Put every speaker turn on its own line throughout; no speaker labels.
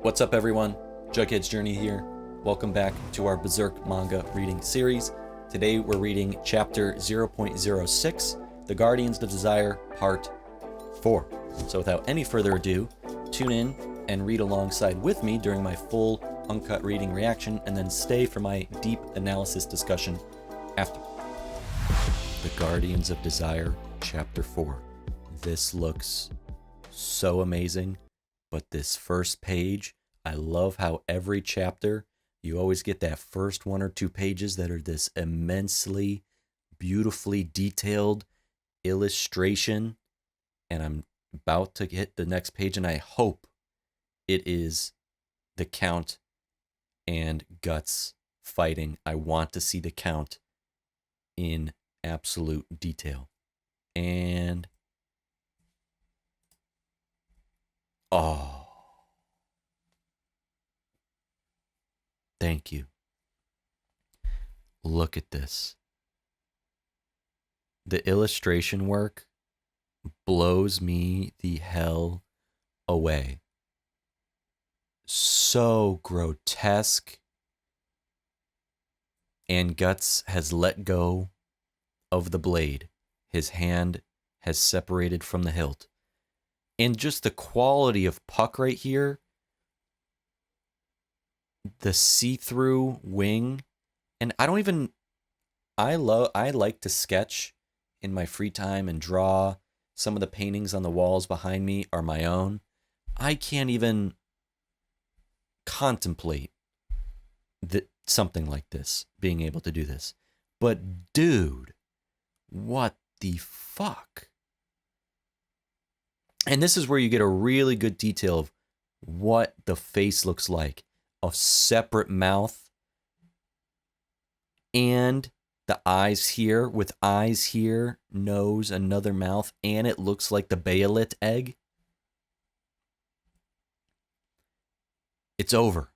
What's up, everyone? Jughead's Journey here. Welcome back to our Berserk Manga reading series. Today we're reading chapter 0.06, The Guardians of Desire, part 4. So without any further ado, tune in and read alongside with me during my full uncut reading reaction, and then stay for my deep analysis discussion after. The Guardians of Desire, chapter 4. This looks so amazing, but this first page, I love how every chapter, you always get that first 1 or 2 pages that are this immensely, beautifully detailed illustration. And I'm about to hit the next page, and I hope it is the Count and Guts fighting. I want to see the Count in absolute detail. And oh, thank you. Look at this. The illustration work blows me the hell away. So grotesque. And Guts has let go of the blade. His hand has separated from the hilt. And just the quality of Puck right here, the see-through wing, and I like to sketch in my free time and draw. Some of the paintings on the walls behind me are my own. I can't even contemplate something like this, being able to do this. But dude, what the fuck? And this is where you get a really good detail of what the face looks like. A separate mouth. And the eyes here, with eyes here, nose, another mouth. And it looks like the BEHELIT egg. It's over.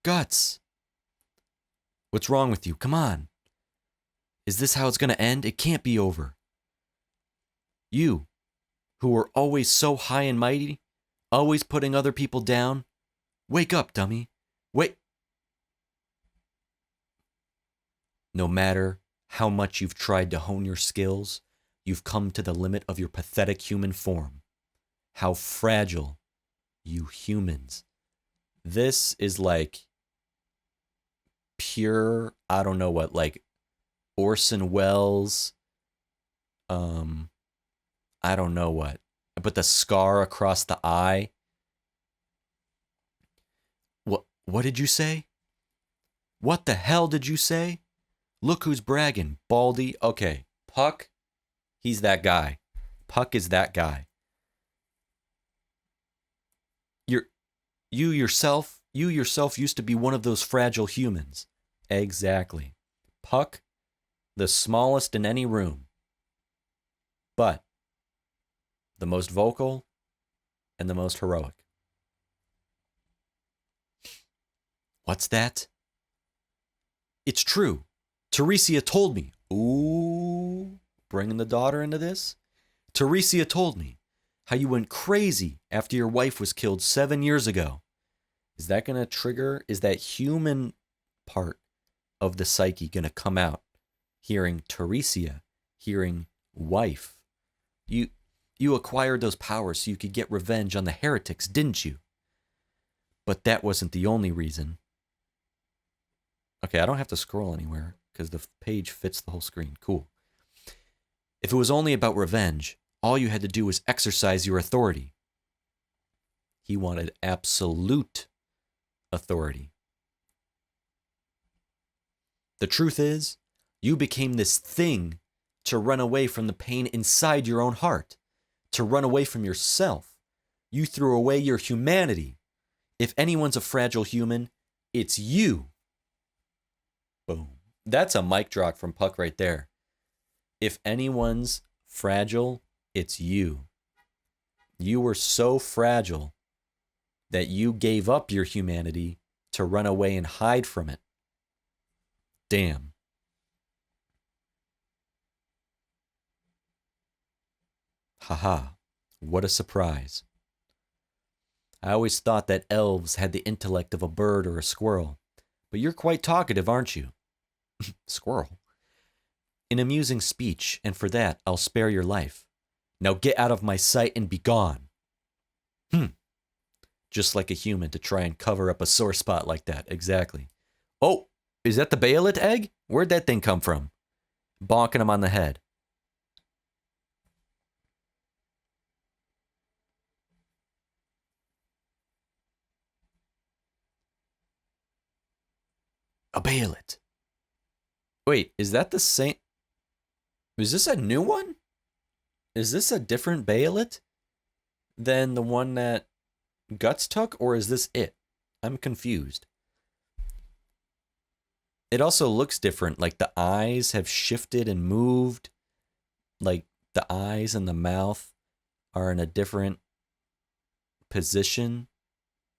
Guts. What's wrong with you? Come on. Is this how it's going to end? It can't be over. You, who were always so high and mighty, always putting other people down. Wake up, dummy. Wait. No matter how much you've tried to hone your skills, you've come to the limit of your pathetic human form. How fragile, you humans. This is like pure, I don't know what, like Orson Welles, I don't know what, but the scar across the eye. What did you say? What the hell did you say? Look who's bragging, Baldy. Okay, Puck, he's that guy. Puck is that guy. You yourself used to be one of those fragile humans. Exactly. Puck, the smallest in any room, but the most vocal and the most heroic. What's that? It's true. Teresia told me. Ooh, bringing the daughter into this? Teresia told me how you went crazy after your wife was killed 7 years ago. Is that going to trigger? Is that human part of the psyche going to come out? Hearing Teresia, hearing wife. You acquired those powers so you could get revenge on the heretics, didn't you? But that wasn't the only reason. Okay, I don't have to scroll anywhere because the page fits the whole screen. Cool. If it was only about revenge, all you had to do was exercise your authority. He wanted absolute authority. The truth is, you became this thing to run away from the pain inside your own heart, to run away from yourself. You threw away your humanity. If anyone's a fragile human, it's you. Boom. That's a mic drop from Puck right there. If anyone's fragile, it's you. You were so fragile that you gave up your humanity to run away and hide from it. Damn. Haha, what a surprise. I always thought that elves had the intellect of a bird or a squirrel. But you're quite talkative, aren't you? Squirrel. An amusing speech, and for that, I'll spare your life. Now get out of my sight and be gone. Just like a human to try and cover up a sore spot like that. Exactly. Oh, is that the BEHELIT egg? Where'd that thing come from? Bonking him on the head. A BEHELIT. Wait, is that the same? Is this a new one? Is this a different BEHELIT than the one that Guts took, or is this it? I'm confused. It also looks different. Like the eyes have shifted and moved. Like the eyes and the mouth are in a different position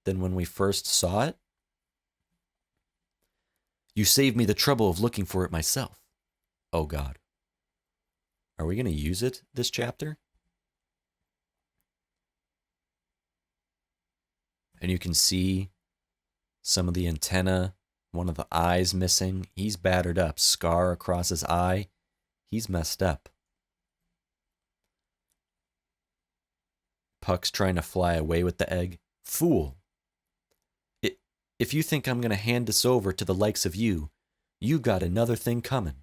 than when we first saw it. You saved me the trouble of looking for it myself. Oh God. Are we going to use it this chapter? And you can see some of the antenna, one of the eyes missing. He's battered up, scar across his eye. He's messed up. Puck's trying to fly away with the egg. Fool. If you think I'm going to hand this over to the likes of you, you got another thing coming.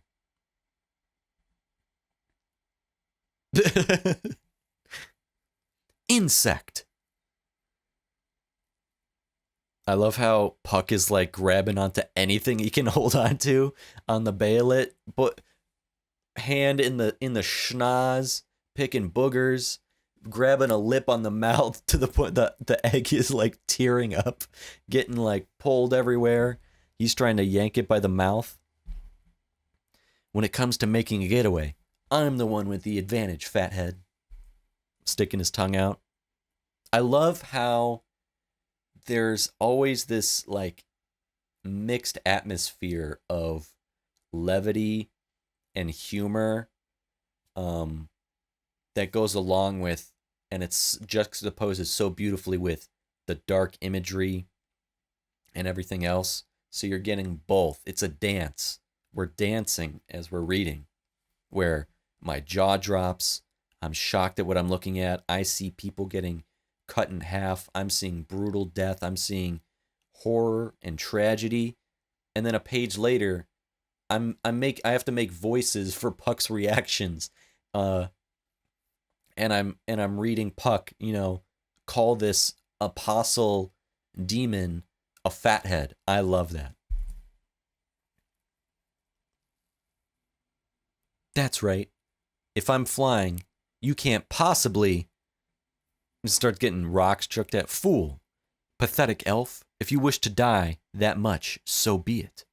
Insect. I love how Puck is like grabbing onto anything he can hold on to on the BEHELIT, but hand in the schnoz, picking boogers, grabbing a lip on the mouth to the point that the egg is like tearing up, getting like pulled everywhere. He's trying to yank it by the mouth. When it comes to making a getaway, I'm the one with the advantage, fathead. Sticking his tongue out. I love how there's always this like mixed atmosphere of levity and humor that goes along with, and it's juxtaposed so beautifully with the dark imagery and everything else. So you're getting both. It's a dance. We're dancing as we're reading, where my jaw drops. I'm shocked at what I'm looking at. I see people getting cut in half. I'm seeing brutal death. I'm seeing horror and tragedy. And then a page later, I have to make voices for Puck's reactions. And I'm reading Puck, call this apostle demon a fathead. I love that. That's right. If I'm flying, you can't possibly start getting rocks chucked at. Fool. Pathetic elf. If you wish to die that much, so be it.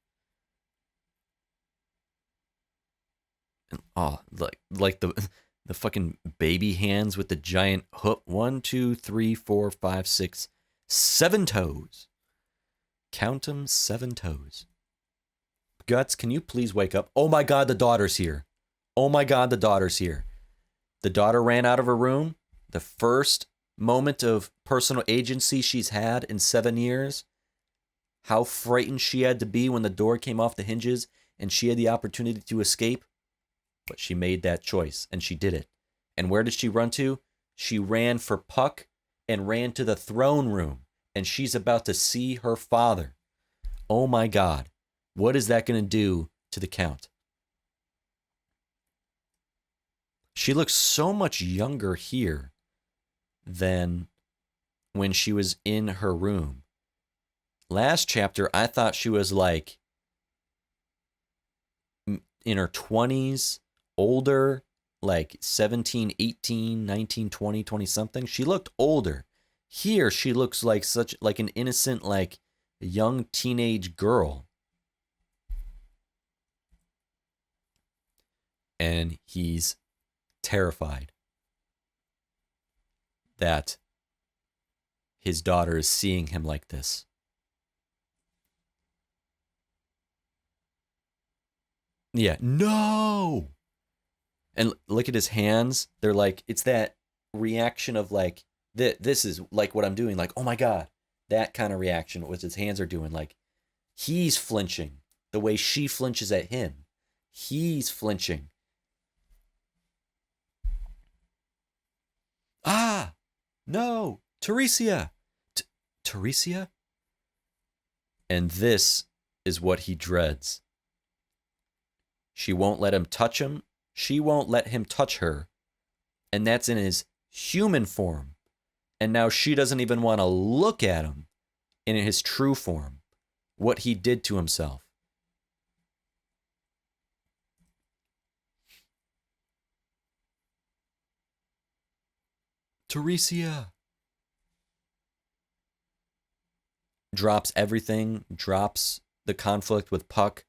Oh, like the fucking baby hands with the giant hook. 1, 2, 3, 4, 5, 6, 7 toes. Count 'em, 7 toes. Guts, can you please wake up? Oh my God, the daughter's here. Oh my God, the daughter's here. The daughter ran out of her room. The first moment of personal agency she's had in 7 years. How frightened she had to be when the door came off the hinges and she had the opportunity to escape. But she made that choice, and she did it. And where did she run to? She ran for Puck and ran to the throne room, and she's about to see her father. Oh my God. What is that going to do to the Count? She looks so much younger here than when she was in her room. Last chapter, I thought she was like in her 20s, older, like 17, 18, 19, 20, 20 something. She looked older. Here, she looks like an innocent, like young teenage girl. And he's terrified that his daughter is seeing him like this. Yeah, no! And look at his hands. They're like, it's that reaction of like This is like what I'm doing, like, oh my God, that kind of reaction, what his hands are doing. Like, he's flinching the way she flinches at him. He's flinching. Ah, no, Teresia. Teresia? And this is what he dreads. She won't let him touch him. She won't let him touch her. And that's in his human form. And now she doesn't even want to look at him in his true form. What he did to himself. Teresia. Drops everything, drops the conflict with Puck,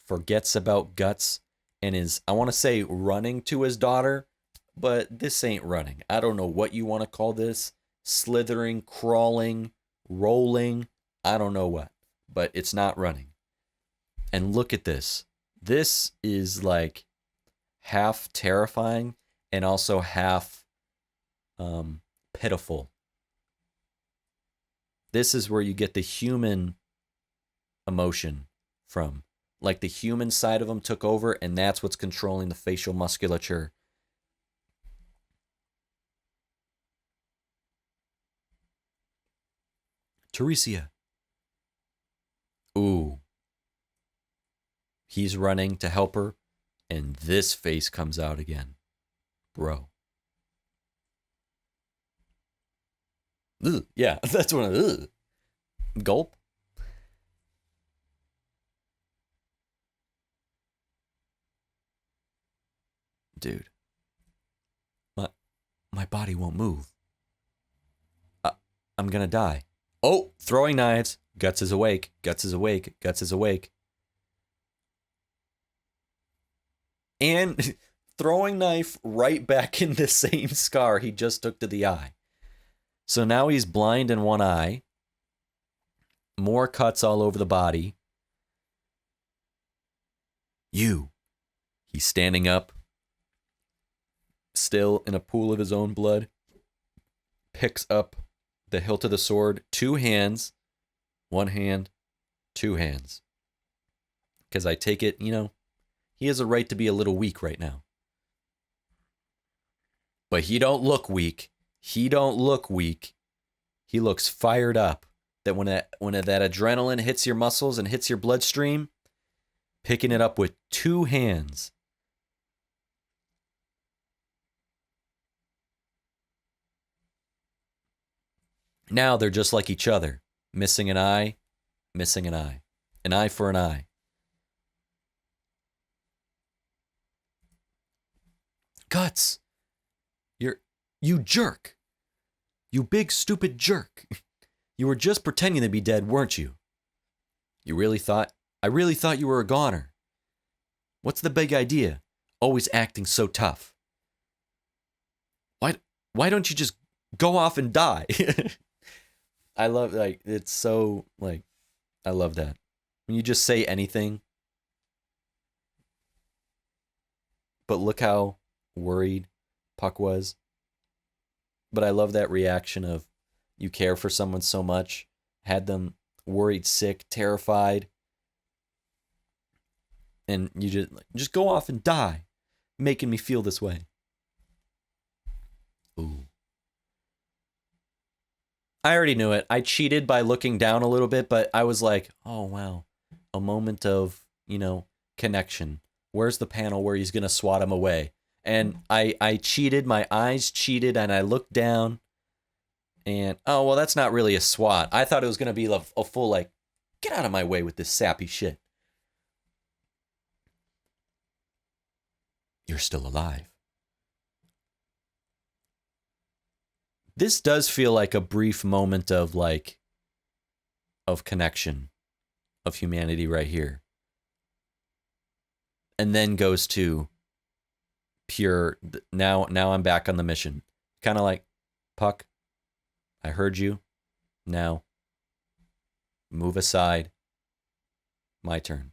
forgets about Guts, and is, I want to say, running to his daughter, but this ain't running. I don't know what you want to call this. Slithering, crawling, rolling, I don't know what, but it's not running. And look at this. This is like half terrifying and also half pitiful. This is where you get the human emotion from. Like the human side of him took over, and that's what's controlling the facial musculature. Teresia. Ooh. He's running to help her, and this face comes out again. Bro. Ugh. Yeah, that's one of the gulp. Dude. My body won't move. I'm gonna die. Oh, throwing knives. Guts is awake. Guts is awake. Guts is awake. And throwing knife right back in the same scar he just took to the eye. So now he's blind in one eye. More cuts all over the body. You. He's standing up. Still in a pool of his own blood. Picks up the hilt of the sword. 2 hands. 1 hand. 2 hands. Because I take it, he has a right to be a little weak right now. But he don't look weak. He don't look weak. He looks fired up. That when that adrenaline hits your muscles and hits your bloodstream, picking it up with 2 hands. Now they're just like each other. Missing an eye, missing an eye. An eye for an eye. Guts. You jerk. You big stupid jerk. You were just pretending to be dead, weren't you? I really thought you were a goner. What's the big idea? Always acting so tough. Why don't you just go off and die? I love, it's so, I love that. When you just say anything. But look how worried Puck was. But I love that reaction of you care for someone so much, had them worried, sick, terrified, and you just go off and die, making me feel this way. Ooh. I already knew it. I cheated by looking down a little bit, but I was like, oh wow, a moment of, connection. Where's the panel where he's going to swat him away? And I cheated, my eyes cheated, and I looked down, and, oh, well, that's not really a swat. I thought it was going to be a full, get out of my way with this sappy shit. You're still alive. This does feel like a brief moment of, of connection, of humanity right here. And then goes to pure, now I'm back on the mission. Kind of like, Puck, I heard you. Now, move aside. My turn.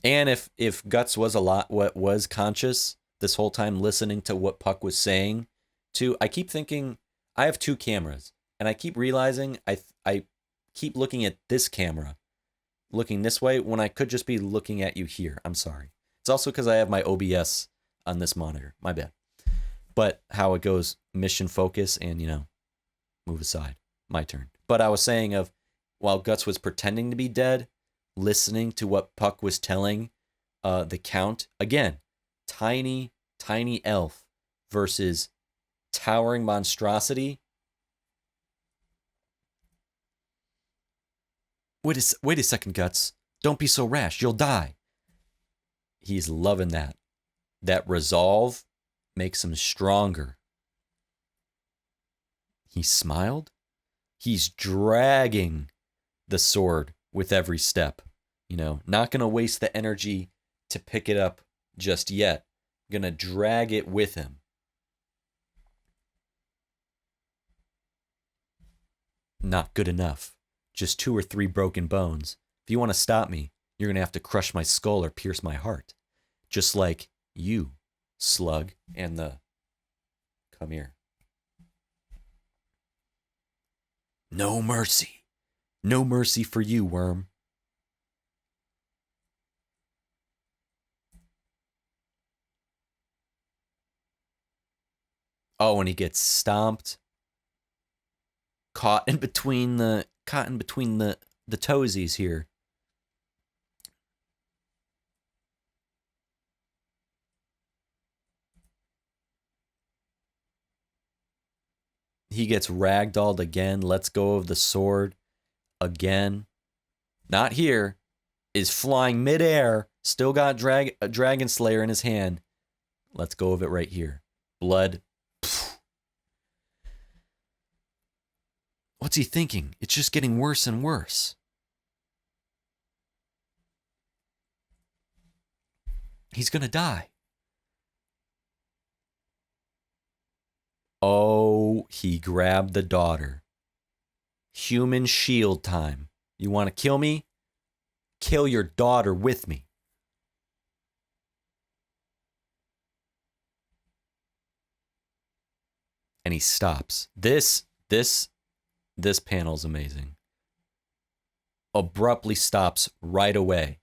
And if Guts was what was conscious, this whole time listening to what Puck was saying. I keep thinking I have two cameras, and I keep realizing I keep looking at this camera, looking this way when I could just be looking at you here. I'm sorry. It's also because I have my OBS on this monitor. My bad. But how it goes, mission focus, and move aside. My turn. But I was saying of while Guts was pretending to be dead, listening to what Puck was telling the Count. Again, tiny elf versus towering monstrosity. Wait a second, Guts. Don't be so rash. You'll die. He's loving that. That resolve makes him stronger. He smiled. He's dragging the sword with every step. Not going to waste the energy to pick it up just yet. Going to drag it with him. Not good enough. Just 2 or 3 broken bones. If you want to stop me, you're going to have to crush my skull or pierce my heart. Just like you, slug, and the... Come here. No mercy. No mercy for you, worm. Oh, and he gets stomped. Caught in between the toesies here. He gets ragdolled again, lets go of the sword again. Not here. Is flying midair. Still got a Dragon Slayer in his hand. Let's go of it right here. Blood. Pfft. What's he thinking? It's just getting worse and worse. He's gonna die. Oh, he grabbed the daughter. Human shield time. You want to kill me? Kill your daughter with me. And he stops. This panel's amazing. Abruptly stops right away.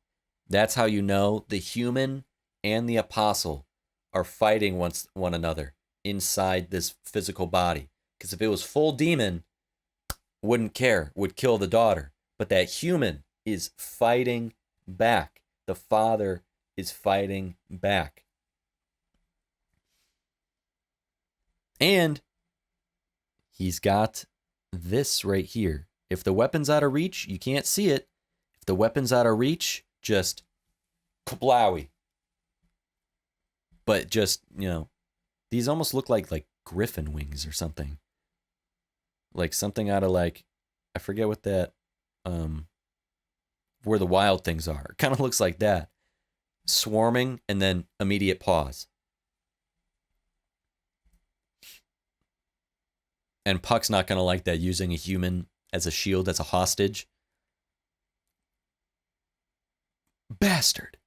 That's how you know the human and the apostle are fighting one another inside this physical body. Because if it was full demon, wouldn't care, would kill the daughter. But that human is fighting back. The father is fighting back. And he's got this right here. If the weapon's out of reach, you can't see it. If the weapon's out of reach, just kablowy. But just, these almost look like griffin wings or something. Like something out of I forget what that, where the wild things are. It kind of looks like that. Swarming and then immediate pause. And Puck's not going to like that, using a human as a shield, as a hostage. Bastard.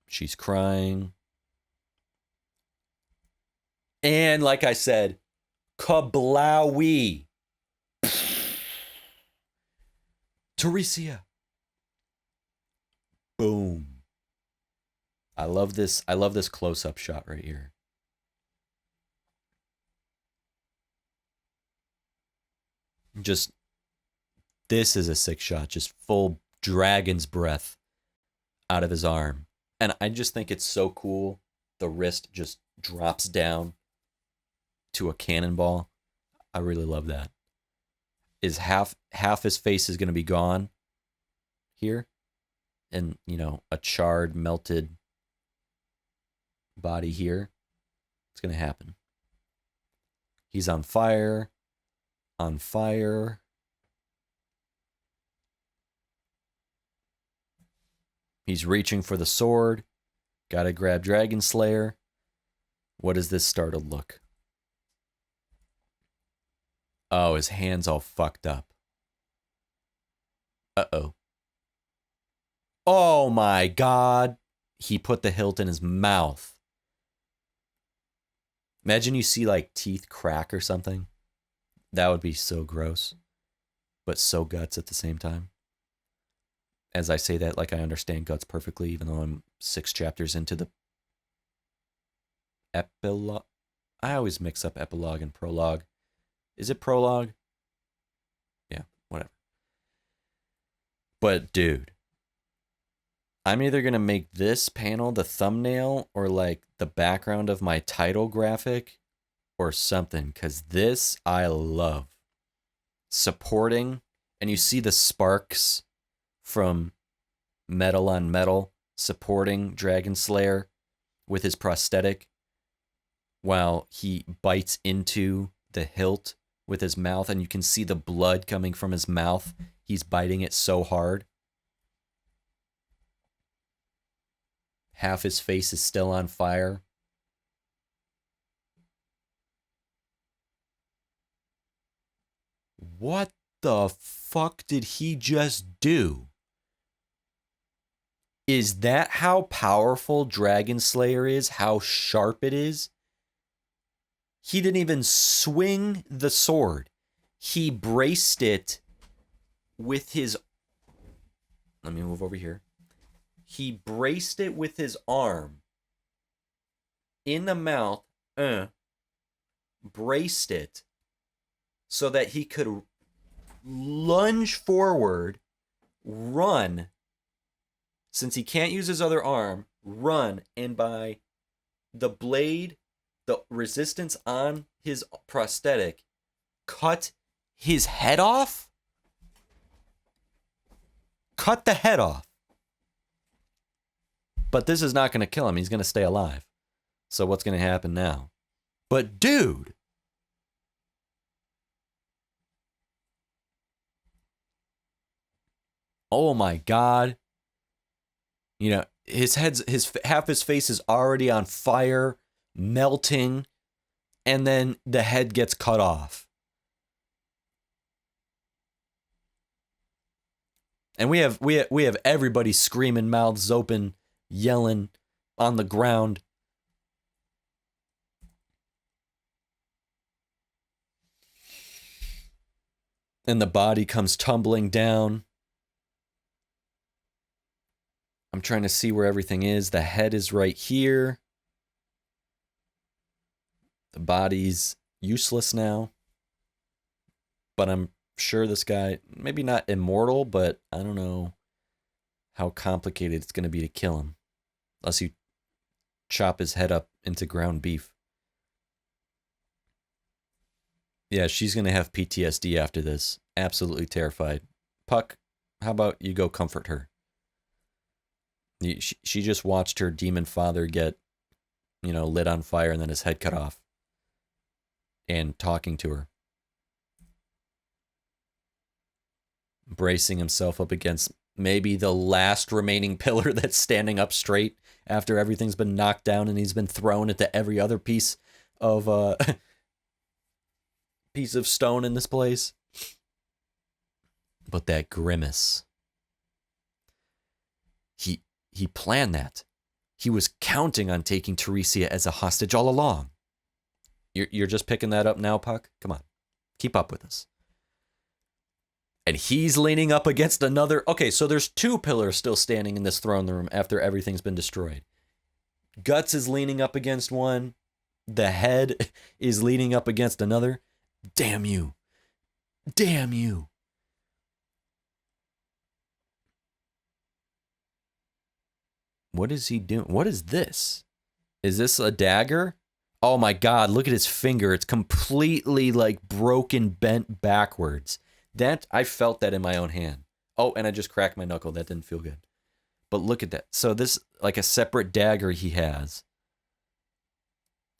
She's crying. And like I said, kablowy. Teresia. Boom. I love this close-up shot right here. Just, this is a sick shot. Just full dragon's breath out of his arm. And I just think it's so cool. The wrist just drops down to a cannonball. I really love that. Is half his face is going to be gone here. And, a charred, melted body here. It's going to happen. He's on fire. On fire. He's reaching for the sword. Gotta grab Dragon Slayer. What is this startled look? Oh, his hand's all fucked up. Uh-oh. Oh my God. he put the hilt in his mouth. Imagine you see like teeth crack or something. That would be so gross, but so guts at the same time. As I say that, like I understand guts perfectly, even though I'm 6 chapters into the epilogue. I always mix up epilogue and prologue. Is it prologue? Yeah, whatever. But dude, I'm either going to make this panel the thumbnail or like the background of my title graphic or something, because this I love. Supporting, and you see the sparks from metal on metal supporting Dragon Slayer with his prosthetic while he bites into the hilt with his mouth, and you can see the blood coming from his mouth. He's biting it so hard. Half his face is still on fire. What the fuck did he just do? Is that how powerful Dragon Slayer is? How sharp it is? He didn't even swing the sword. He braced it with his... Let me move over here. He braced it with his arm in the mouth, braced it so that he could lunge forward, run, since he can't use his other arm, run, and by the blade, the resistance on his prosthetic, cut his head off? Cut the head off. But this is not going to kill him. He's going to stay alive. So what's going to happen now? But dude, oh my God. You know, half his face is already on fire, melting, and then the head gets cut off. And we have everybody screaming, mouths open, yelling on the ground. And the body comes tumbling down. I'm trying to see where everything is. The head is right here. The body's useless now. But I'm sure this guy, maybe not immortal, but I don't know how complicated it's going to be to kill him. Unless you chop his head up into ground beef. Yeah, she's going to have PTSD after this. Absolutely terrified. Puck, how about you go comfort her? She just watched her demon father get, lit on fire and then his head cut off. And talking to her. Bracing himself up against maybe the last remaining pillar that's standing up straight after everything's been knocked down and he's been thrown into every other piece of stone in this place. But that grimace. He planned that. He was counting on taking Teresia as a hostage all along. You're just picking that up now, Puck? Come on. Keep up with us. And he's leaning up against another... Okay, so there's 2 pillars still standing in this throne room after everything's been destroyed. Guts is leaning up against one. The head is leaning up against another. Damn you. Damn you. What is he doing? What is this? Is this a dagger? Oh my God, look at his finger. It's completely like broken, bent backwards. That, I felt that in my own hand. Oh, and I just cracked my knuckle. That didn't feel good. But look at that. So this, like a separate dagger he has.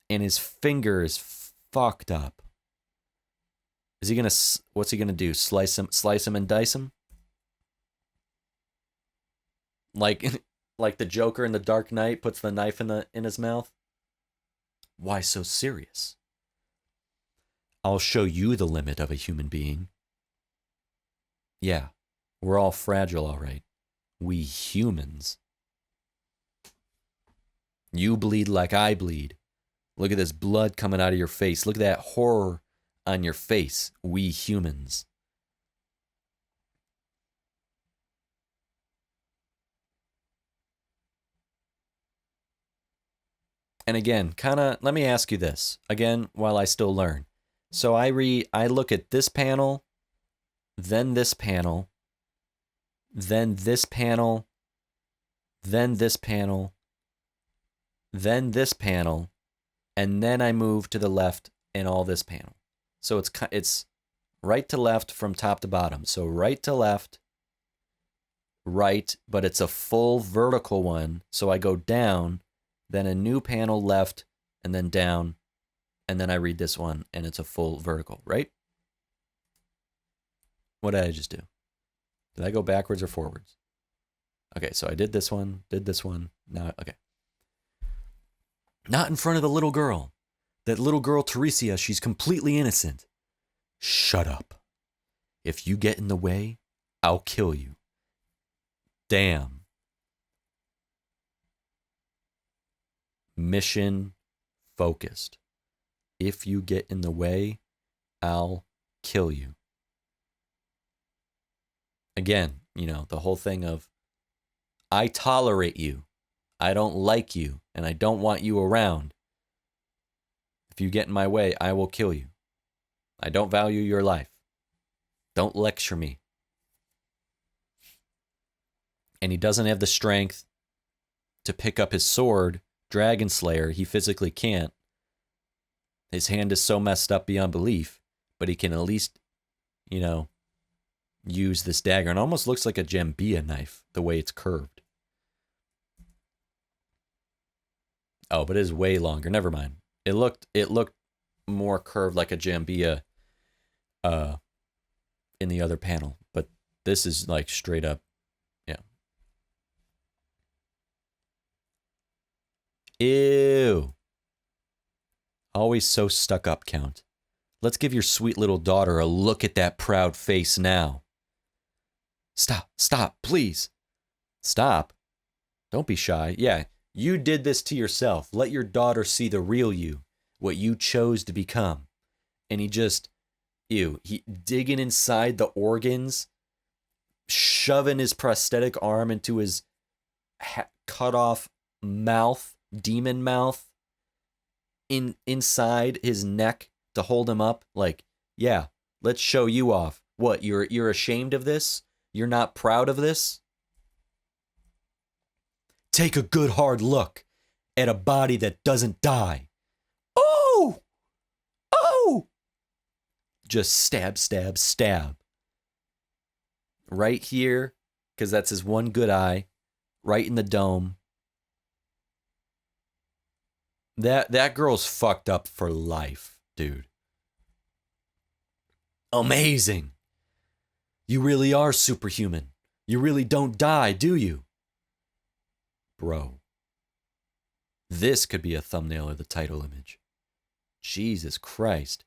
And his finger is fucked up. Is he gonna, what's he gonna do? Slice him and dice him? Like the Joker in The Dark Knight puts the knife in his mouth? Why so serious? I'll show you the limit of a human being. Yeah, we're all fragile, all right. We humans. You bleed like I bleed. Look at this blood coming out of your face. Look at that horror on your face, we humans. And again, let me ask you this, again, while I still learn. So I look at this panel, then this panel, then this panel, then this panel, then this panel, and then I move to the left in all this panel. So it's right to left from top to bottom. So right to left, right, but it's a full vertical one. So I go down, then a new panel left, and then down, and then I read this one, and it's a full vertical, right? What did I just do? Did I go backwards or forwards? Okay, so I did this one, now, okay. Not in front of the little girl. That little girl, Teresia, she's completely innocent. Shut up. If you get in the way, I'll kill you. Damn. Mission focused. If you get in the way, I'll kill you. Again, the whole thing of, I tolerate you. I don't like you, and I don't want you around. If you get in my way, I will kill you. I don't value your life. Don't lecture me. And he doesn't have the strength to pick up his sword, Dragon Slayer. He physically can't. His hand is so messed up beyond belief, but he can at least, use this dagger. It almost looks like a Jambia knife, the way it's curved. Oh, but it is way longer. Never mind. It looked more curved like a Jambia in the other panel, but this is like straight up, yeah. Ew. Always so stuck up, Count. Let's give your sweet little daughter a look at that proud face now. Stop, please. Stop. Don't be shy. Yeah, you did this to yourself. Let your daughter see the real you, what you chose to become. And he digging inside the organs, shoving his prosthetic arm into his cut off mouth, demon mouth, inside his neck to hold him up. Like, yeah, let's show you off. What, you're ashamed of this? You're not proud of this? Take a good hard look at a body that doesn't die. Oh! Just stab. Right here, because that's his one good eye. Right in the dome. That girl's fucked up for life, dude. Amazing. You really are superhuman. You really don't die, do you? Bro. This could be a thumbnail or the title image. Jesus Christ.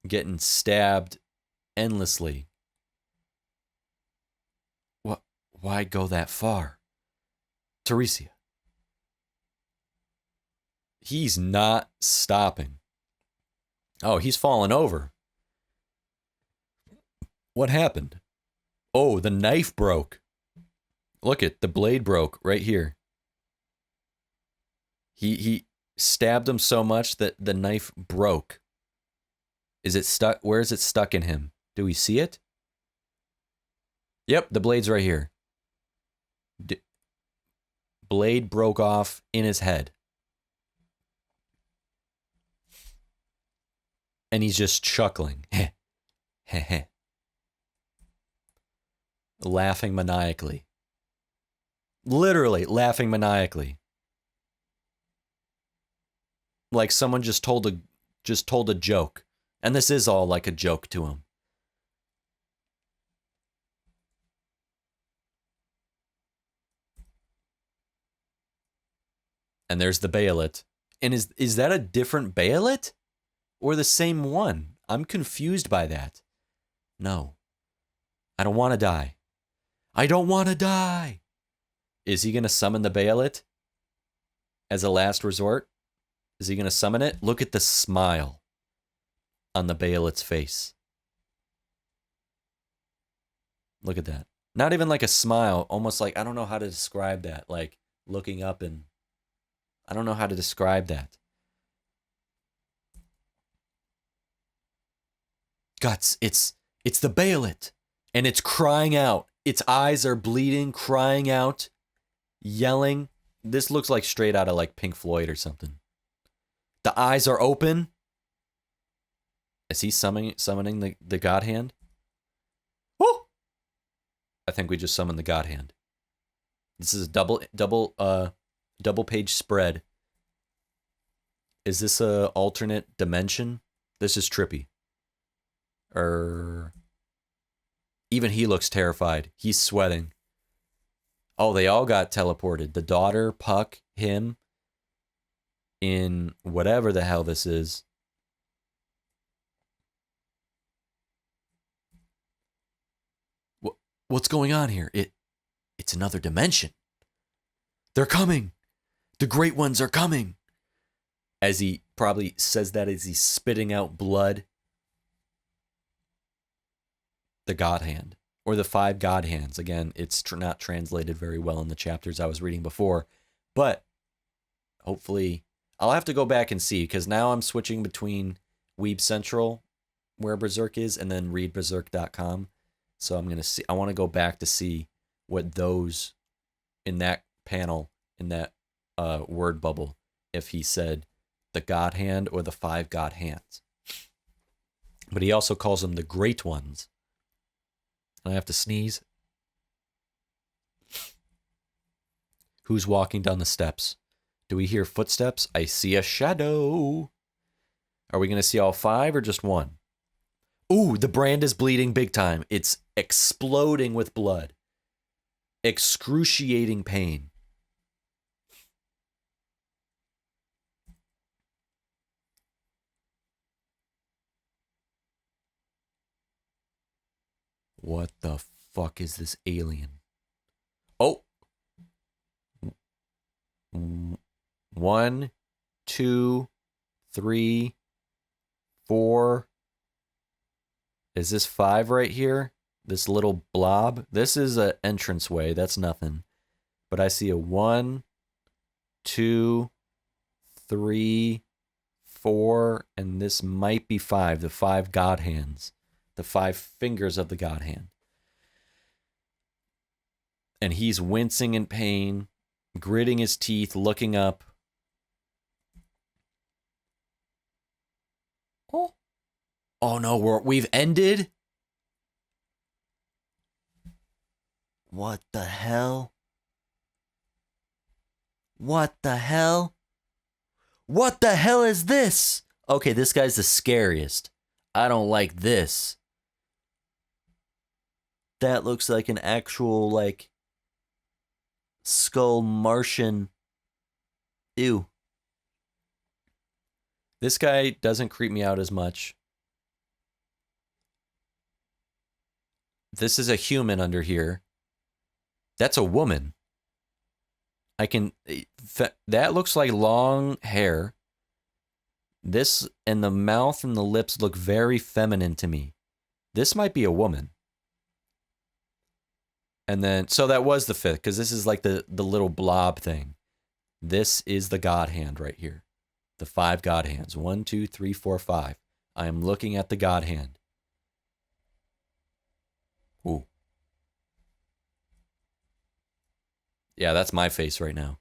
Getting stabbed endlessly. What? Why go that far? Teresia. He's not stopping. Oh, he's fallen over. What happened? Oh, the knife broke. Look it, the blade broke right here. He stabbed him so much that the knife broke. Is it stuck? Where is it stuck in him? Do we see it? Yep, the blade's right here. Blade broke off in his head. And he's just chuckling. Laughing maniacally. Literally laughing maniacally. Like someone just told a joke. And this is all like a joke to him. And there's the BEHELIT. And is that a different BEHELIT? Or the same one? I'm confused by that. No. I don't want to die. I don't want to die. Is he going to summon the BEHELIT as a last resort? Is he going to summon it? Look at the smile on the BEHELIT's face. Look at that. Not even like a smile, almost like, I don't know how to describe that. Like looking up and I don't know how to describe that. Guts, it's the BEHELIT. And it's crying out. Its eyes are bleeding, crying out, yelling. This looks like straight out of like Pink Floyd or something. The eyes are open. Is he summoning the God Hand? Woo! I think we just summoned the God Hand. This is a double page spread. Is this a alternate dimension? This is trippy. Even he looks terrified. He's sweating. Oh, they all got teleported. The daughter, Puck, him, in whatever the hell this is. What's going on here? It's another dimension. They're coming. The great ones are coming. As he probably says that as he's spitting out blood. The God Hand, or the 5 God Hands. Again, it's not translated very well in the chapters I was reading before, but hopefully I'll have to go back and see, because now I'm switching between Weeb Central, where Berserk is, and then readberserk.com. So I'm going to see, I want to go back to see what those in that panel, in that word bubble, if he said the God Hand or the 5 God Hands. But he also calls them the Great Ones. I have to sneeze. Who's walking down the steps? Do we hear footsteps? I see a shadow. Are we going to see all 5 or just 1? Ooh, the brand is bleeding big time. It's exploding with blood. Excruciating pain. What the fuck is this alien? Oh. 1, 2, 3, 4. Is this 5 right here? This little blob? This is an entranceway. That's nothing. But I see a 1, 2, 3, 4, and this might be 5. The 5 God Hands. The 5 fingers of the God Hand. And he's wincing in pain, gritting his teeth, looking up. Oh no, we've ended? What the hell? What the hell? What the hell is this? Okay, this guy's the scariest. I don't like this. That looks like an actual, like, skull Martian. Ew. This guy doesn't creep me out as much. This is a human under here. That's a woman. That looks like long hair. This and the mouth and the lips look very feminine to me. This might be a woman. And then, so that was the 5th, because this is like the little blob thing. This is the God Hand right here. The 5 God Hands. 1, 2, 3, 4, 5. I am looking at the God Hand. Ooh. Yeah, that's my face right now.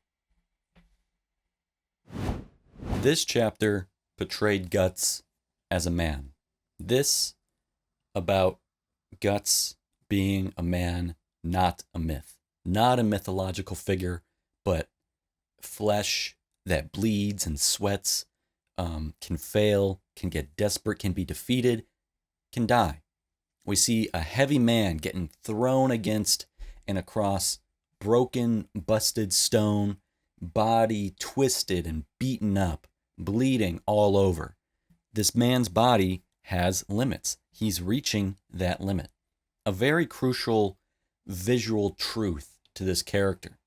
This chapter portrayed Guts as a man. This about Guts being a man, not a myth. Not a mythological figure, but flesh that bleeds and sweats, can fail, can get desperate, can be defeated, can die. We see a heavy man getting thrown against and across broken, busted stone, body twisted and beaten up, bleeding all over. This man's body has limits. He's reaching that limit. A very crucial visual truth to this character.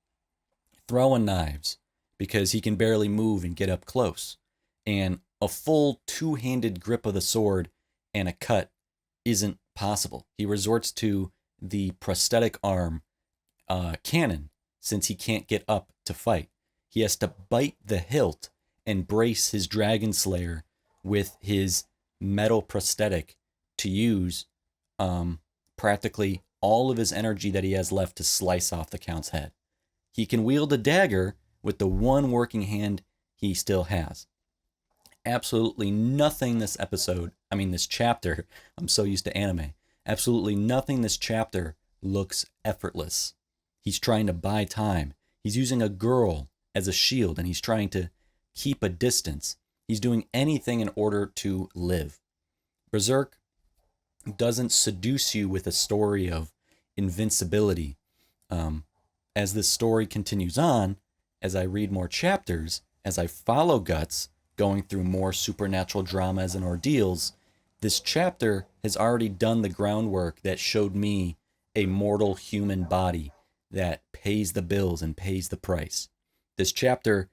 Throwing knives because he can barely move and get up close. And a full two-handed grip of the sword and a cut isn't possible. He resorts to the prosthetic arm cannon since he can't get up to fight. He has to bite the hilt and brace his dragon slayer with his metal prosthetic to use practically all of his energy that he has left to slice off the Count's head. He can wield a dagger with the one working hand he still has. Absolutely nothing this chapter, I'm so used to anime, absolutely nothing this chapter looks effortless. He's trying to buy time. He's using a girl as a shield, and he's trying to keep a distance. He's doing anything in order to live. Berserk doesn't seduce you with a story of invincibility. As this story continues on, as I read more chapters, as I follow Guts, going through more supernatural dramas and ordeals, this chapter has already done the groundwork that showed me a mortal human body that pays the bills and pays the price. This chapter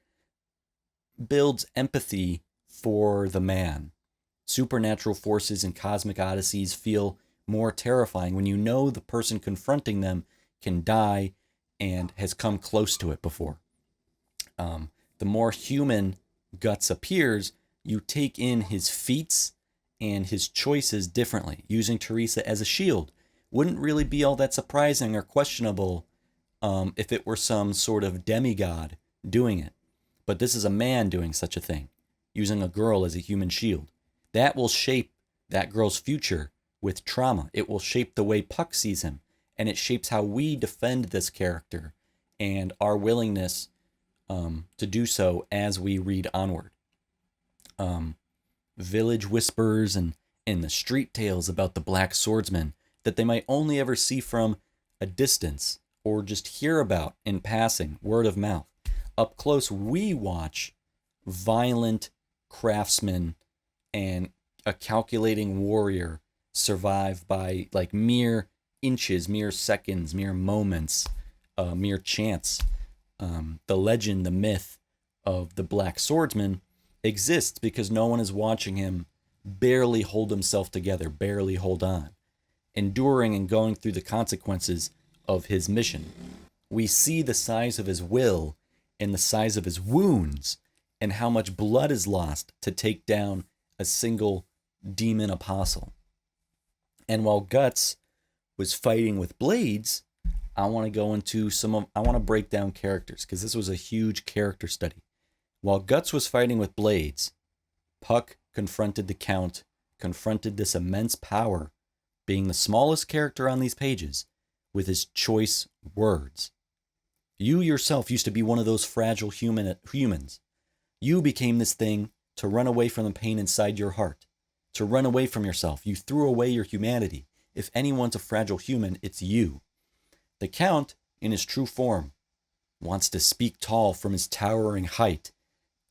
builds empathy for the man. Supernatural forces and cosmic odysseys feel more terrifying when you know the person confronting them can die and has come close to it before. The more human Guts appears, you take in his feats and his choices differently. Using Teresa as a shield wouldn't really be all that surprising or questionable if it were some sort of demigod doing it. But this is a man doing such a thing, using a girl as a human shield. That will shape that girl's future with trauma. It will shape the way Puck sees him, and it shapes how we defend this character and our willingness to do so as we read onward. Village whispers and the street tales about the black swordsman that they might only ever see from a distance or just hear about in passing, word of mouth. Up close, we watch violent craftsmen and a calculating warrior survive by like mere inches, mere seconds, mere moments, mere chance. The legend, the myth of the black swordsman exists because no one is watching him barely hold himself together, barely hold on, enduring and going through the consequences of his mission. We see the size of his will and the size of his wounds and how much blood is lost to take down a single demon apostle. And while Guts was fighting with blades, I want to go into I want to break down characters because this was a huge character study. While Guts was fighting with blades, Puck confronted the Count, confronted this immense power, being the smallest character on these pages, with his choice words. You yourself used to be one of those fragile humans. You became this thing to run away from the pain inside your heart, to run away from yourself. You threw away your humanity. If anyone's a fragile human, it's you. The Count, in his true form, wants to speak tall from his towering height,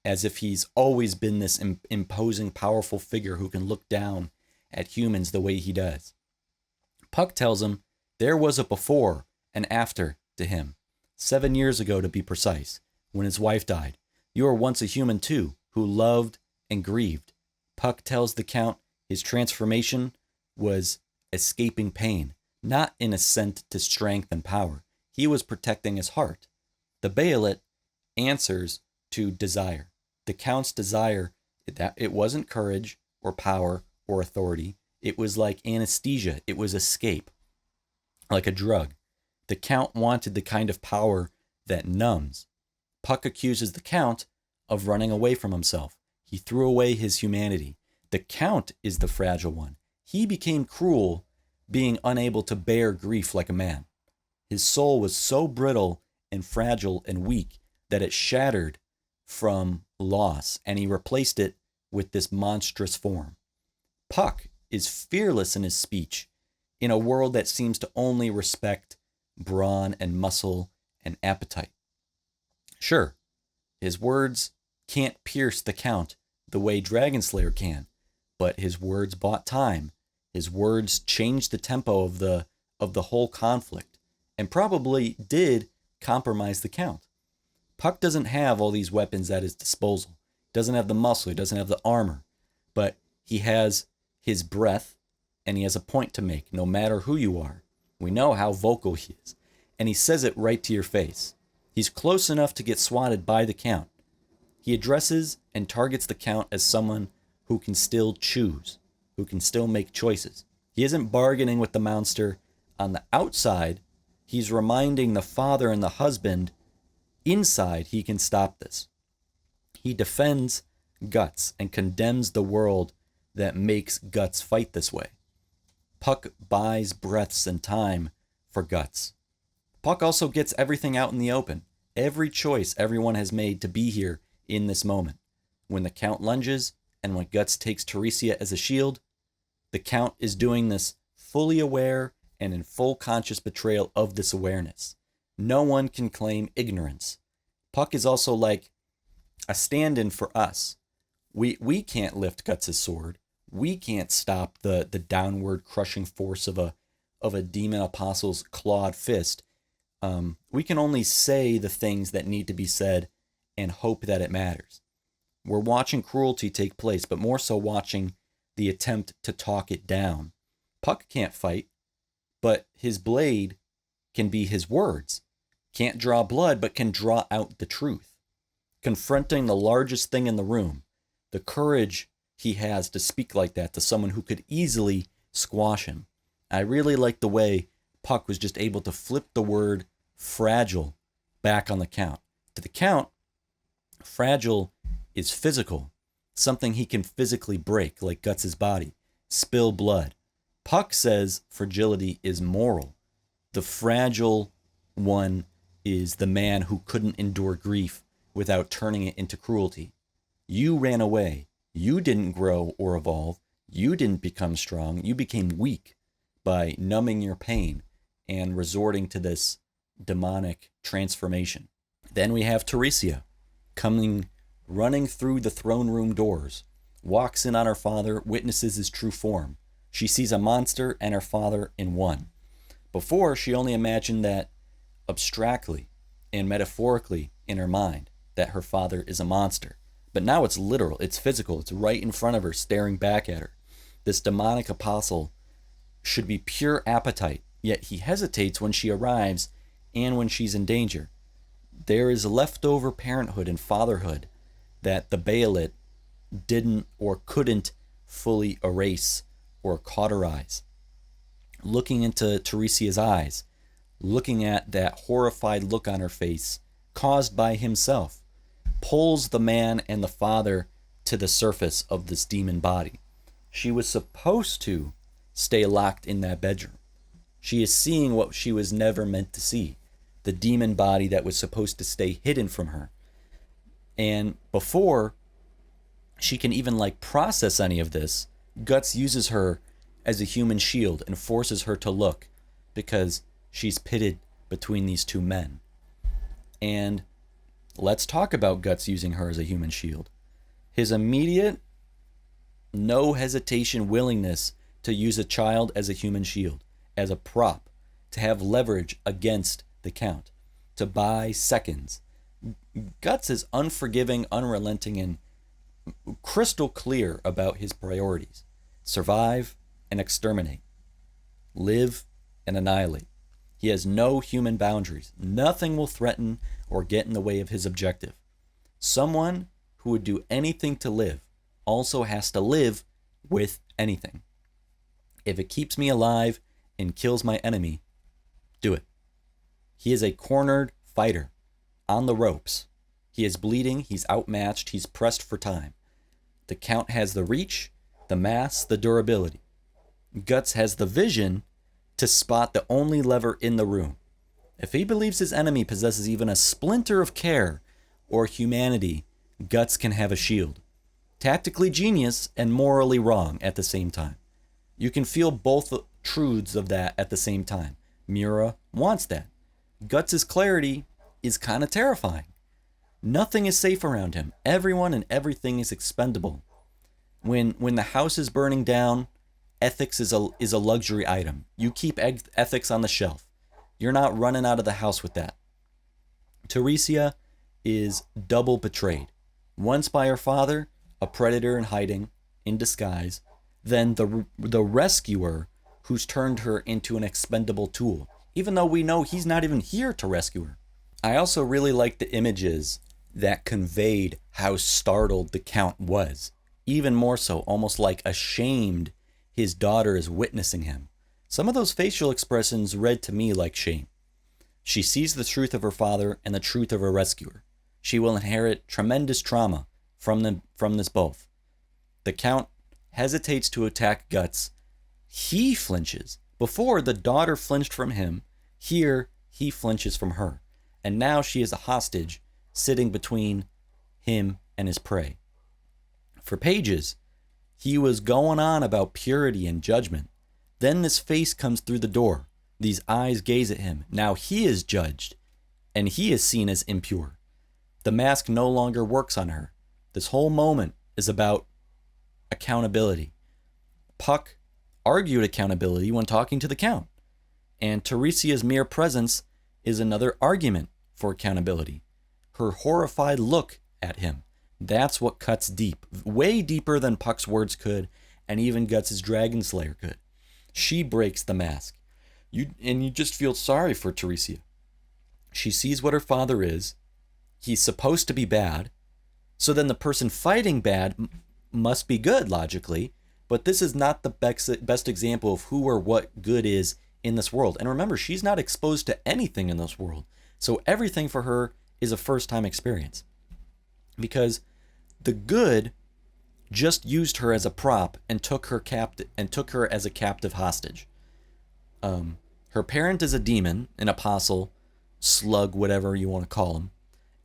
as if he's always been this imposing, powerful figure who can look down at humans the way he does. Puck tells him there was a before and after to him, 7 years ago to be precise, when his wife died. You were once a human too, who loved and grieved. Puck tells the Count his transformation was escaping pain, not in ascent to strength and power. He was protecting his heart. The BEHELIT answers to desire. The Count's desire, it wasn't courage or power or authority. It was like anesthesia. It was escape, like a drug. The Count wanted the kind of power that numbs. Puck accuses the Count of running away from himself. He threw away his humanity. The Count is the fragile one. He became cruel, being unable to bear grief like a man. His soul was so brittle and fragile and weak that it shattered from loss, and he replaced it with this monstrous form. Puck is fearless in his speech in a world that seems to only respect brawn and muscle and appetite. Sure, his words can't pierce the Count the way Dragonslayer can, but his words bought time. His words changed the tempo of the whole conflict, and probably did compromise the Count. Puck doesn't have all these weapons at his disposal. He doesn't have the muscle, he doesn't have the armor, but he has his breath, and he has a point to make, no matter who you are. We know how vocal he is, and he says it right to your face. He's close enough to get swatted by the Count. He addresses and targets the Count as someone who can still choose, who can still make choices. He isn't bargaining with the monster on the outside. He's reminding the father and the husband inside he can stop this. He defends Guts and condemns the world that makes Guts fight this way. Puck buys breaths and time for Guts. Puck also gets everything out in the open. Every choice everyone has made to be here in this moment. When the Count lunges and when Guts takes Teresia as a shield, the Count is doing this fully aware and in full conscious betrayal of this awareness. No one can claim ignorance. Puck is also like a stand-in for us. We can't lift Guts' sword. We can't stop the downward crushing force of a demon apostle's clawed fist. We can only say the things that need to be said and hope that it matters. We're watching cruelty take place, but more so watching the attempt to talk it down. Puck can't fight, but his blade can be his words. Can't draw blood, but can draw out the truth. Confronting the largest thing in the room, the courage he has to speak like that to someone who could easily squash him. I really like the way Puck was just able to flip the word fragile back on the Count. To the Count, fragile is physical, something he can physically break, like Guts' body, spill blood. Puck says fragility is moral. The fragile one is the man who couldn't endure grief without turning it into cruelty. You ran away. You didn't grow or evolve. You didn't become strong. You became weak by numbing your pain and resorting to this demonic transformation. Then we have Teresia running through the throne room doors, walks in on her father, witnesses his true form. She sees a monster and her father in one. Before, she only imagined that abstractly and metaphorically in her mind, that her father is a monster. But now it's literal, it's physical, it's right in front of her, staring back at her. This demonic apostle should be pure appetite, yet he hesitates when she arrives and when she's in danger. There is leftover parenthood and fatherhood that the BEHELIT didn't or couldn't fully erase or cauterize. Looking into Teresia's eyes, looking at that horrified look on her face caused by himself, pulls the man and the father to the surface of this demon body. She was supposed to stay locked in that bedroom. She is seeing what she was never meant to see, the demon body that was supposed to stay hidden from her. And before she can even process any of this, Guts uses her as a human shield and forces her to look because she's pitted between these two men. And let's talk about Guts using her as a human shield. His immediate, no hesitation willingness to use a child as a human shield, as a prop, to have leverage against the Count, to buy seconds. Guts is unforgiving, unrelenting, and crystal clear about his priorities. Survive and exterminate. Live and annihilate. He has no human boundaries. Nothing will threaten or get in the way of his objective. Someone who would do anything to live also has to live with anything. If it keeps me alive and kills my enemy, do it. He is a cornered fighter on the ropes. He is bleeding, he's outmatched, he's pressed for time. The Count has the reach, the mass, the durability. Guts has the vision to spot the only lever in the room. If he believes his enemy possesses even a splinter of care or humanity, Guts can have a shield. Tactically genius and morally wrong at the same time. You can feel both truths of that at the same time. Mura wants that. Guts' clarity is kind of terrifying. Nothing is safe around him. Everyone and everything is expendable. When the house is burning down, ethics is a luxury item. You keep ethics on the shelf. You're not running out of the house with that. Teresia is double betrayed. Once by her father, a predator in hiding, in disguise, then the rescuer who's turned her into an expendable tool, even though we know he's not even here to rescue her. I also really like the images that conveyed how startled the Count was. Even more so, almost like ashamed his daughter is witnessing him. Some of those facial expressions read to me like shame. She sees the truth of her father and the truth of her rescuer. She will inherit tremendous trauma from this both. The Count hesitates to attack Guts. He flinches. Before, the daughter flinched from him. Here, he flinches from her. And now she is a hostage sitting between him and his prey. For pages, he was going on about purity and judgment. Then this face comes through the door. These eyes gaze at him. Now he is judged, and he is seen as impure. The mask no longer works on her. This whole moment is about accountability. Puck argued accountability when talking to the Count, and Teresia's mere presence is another argument for accountability. Her horrified look at him, that's what cuts deep, way deeper than Puck's words could, and even Guts' Dragon Slayer could. She breaks the mask. You just feel sorry for Teresia. She sees what her father is. He's supposed to be bad. So then the person fighting bad must be good, logically. But this is not the best example of who or what good is in this world. And remember, she's not exposed to anything in this world. So everything for her is a first-time experience. Because the good just used her as a prop and took her as a captive hostage. Her parent is a demon, an apostle, slug, whatever you want to call him.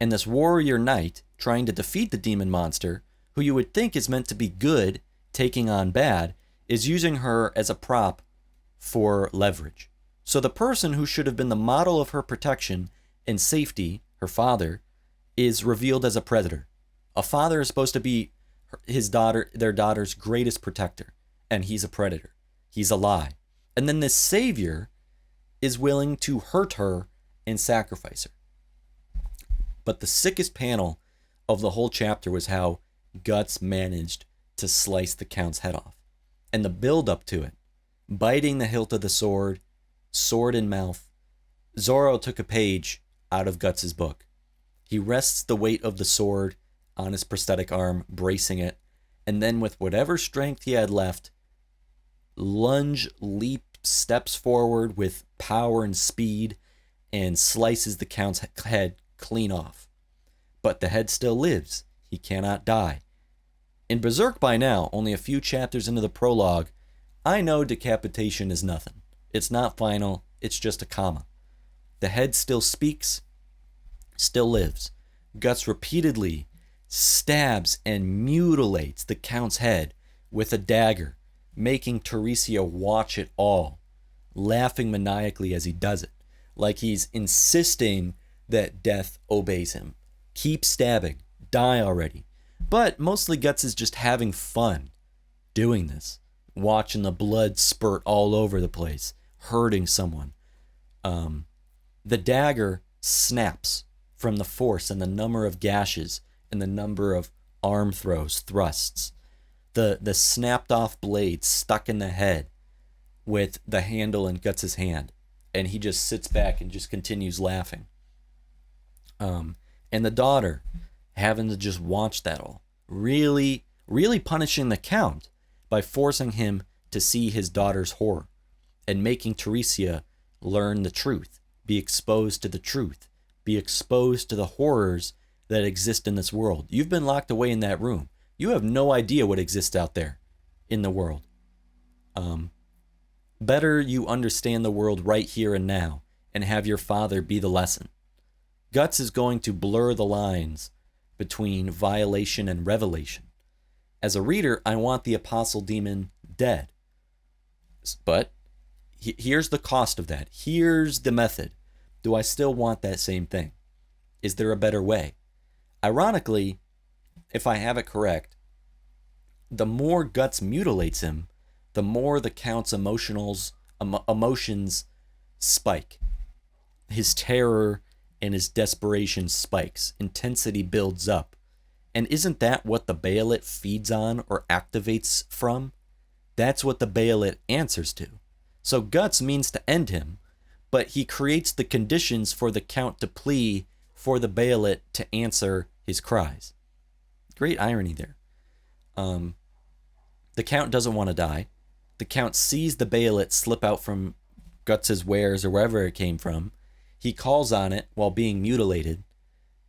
And this warrior knight trying to defeat the demon monster, who you would think is meant to be good, taking on bad, is using her as a prop for leverage. So the person who should have been the model of her protection and safety, her father, is revealed as a predator. A father is supposed to be their daughter's greatest protector, and he's a predator. He's a lie. And then this savior is willing to hurt her and sacrifice her. But the sickest panel of the whole chapter was how Guts managed to slice the Count's head off. And the build up to it, biting the hilt of the sword, sword in mouth. Zoro took a page out of Guts' book. He rests the weight of the sword on his prosthetic arm, bracing it, and then with whatever strength he had left, steps forward with power and speed and slices the Count's head clean off. But the head still lives. He cannot die. In Berserk by now, only a few chapters into the prologue, I know decapitation is nothing. It's not final, it's just a comma. The head still speaks, still lives. Guts repeatedly stabs and mutilates the Count's head with a dagger, making Teresia watch it all, laughing maniacally as he does it, like he's insisting that death obeys him. Keep stabbing, die already. But mostly Guts is just having fun doing this, watching the blood spurt all over the place, hurting someone. The dagger snaps from the force and the number of gashes and the number of arm thrusts. The snapped off blade stuck in the head with the handle in Guts' hand, and he just sits back and just continues laughing. And the daughter having to just watch that all, really punishing the Count by forcing him to see his daughter's horror and making Teresia learn the truth, be exposed to the truth, be exposed to the horrors that exist in this world. You've been locked away in that room. You have no idea what exists out there in the world. Better you understand the world right here and now and have your father be the lesson. Guts is going to blur the lines between violation and revelation. As a reader, I want the apostle demon dead. But here's the cost of that. Here's the method. Do I still want that same thing? Is there a better way? Ironically, if I have it correct, the more Guts mutilates him, the more the Count's emotions spike. his terror and his desperation spikes. Intensity builds up. And isn't that what the BEHELIT feeds on or activates from? That's what the BEHELIT answers to. So Guts means to end him, but he creates the conditions for the Count to plea for the BEHELIT to answer his cries. Great irony there. The Count doesn't want to die. The Count sees the BEHELIT slip out from Guts's wares or wherever it came from. He calls on it while being mutilated,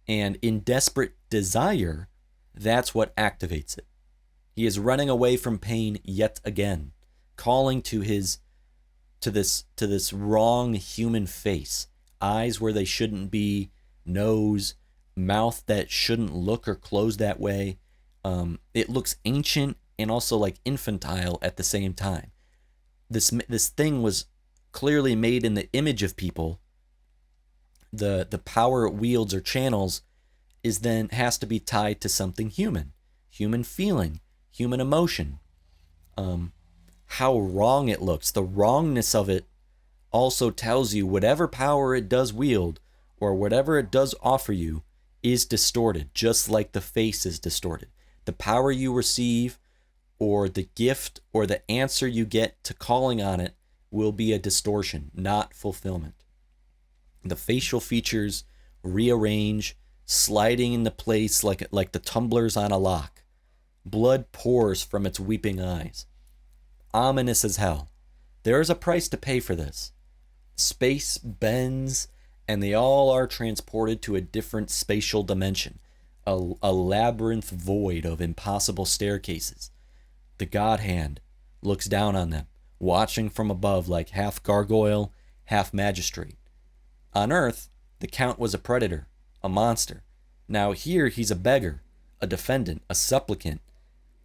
and in desperate desire, that's what activates it. He is running away from pain yet again, calling to this wrong human face, eyes where they shouldn't be, nose, mouth that shouldn't look or close that way. It looks ancient and also like infantile at the same time. This thing was clearly made in the image of people. The power it wields or channels has to be tied to something human feeling, human emotion. How wrong it looks. The wrongness of it also tells you whatever power it does wield or whatever it does offer you is distorted, just like the face is distorted. The power you receive or the gift or the answer you get to calling on it will be a distortion, not fulfillment. The facial features rearrange, sliding into place like the tumblers on a lock. Blood pours from its weeping eyes. Ominous as hell. There is a price to pay for this. Space bends, and they all are transported to a different spatial dimension, a labyrinth void of impossible staircases. The God Hand looks down on them, watching from above like half gargoyle, half magistrate. On Earth, the Count was a predator, a monster. Now here he's a beggar, a defendant, a supplicant,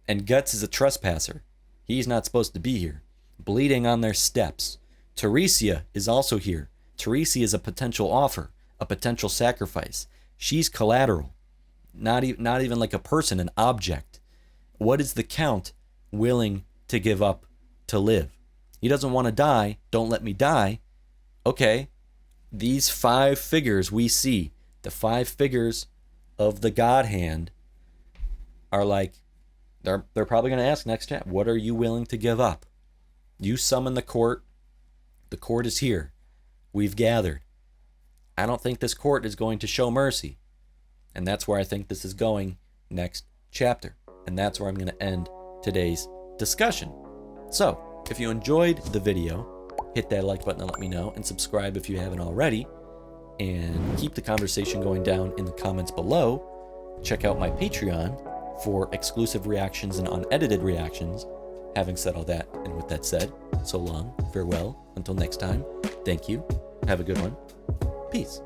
and Guts is a trespasser. He's not supposed to be here, bleeding on their steps. Teresia is also here. Teresia is a potential offer, a potential sacrifice. She's collateral, not even like a person, an object. What is the Count willing to give up to live? He doesn't want to die. Don't let me die. Okay, these 5 figures we see, the 5 figures of the God Hand, are like, they're probably going to ask next chat, what are you willing to give up? You summon the court. The court is here. We've gathered. I don't think this court is going to show mercy. And that's where I think this is going next chapter. And that's where I'm going to end today's discussion. So, if you enjoyed the video, hit that like button and let me know, and subscribe if you haven't already, and keep the conversation going down in the comments below. Check out my Patreon for exclusive reactions and unedited reactions. Having said all that, and with that said, so long, farewell, until next time, thank you, have a good one, peace.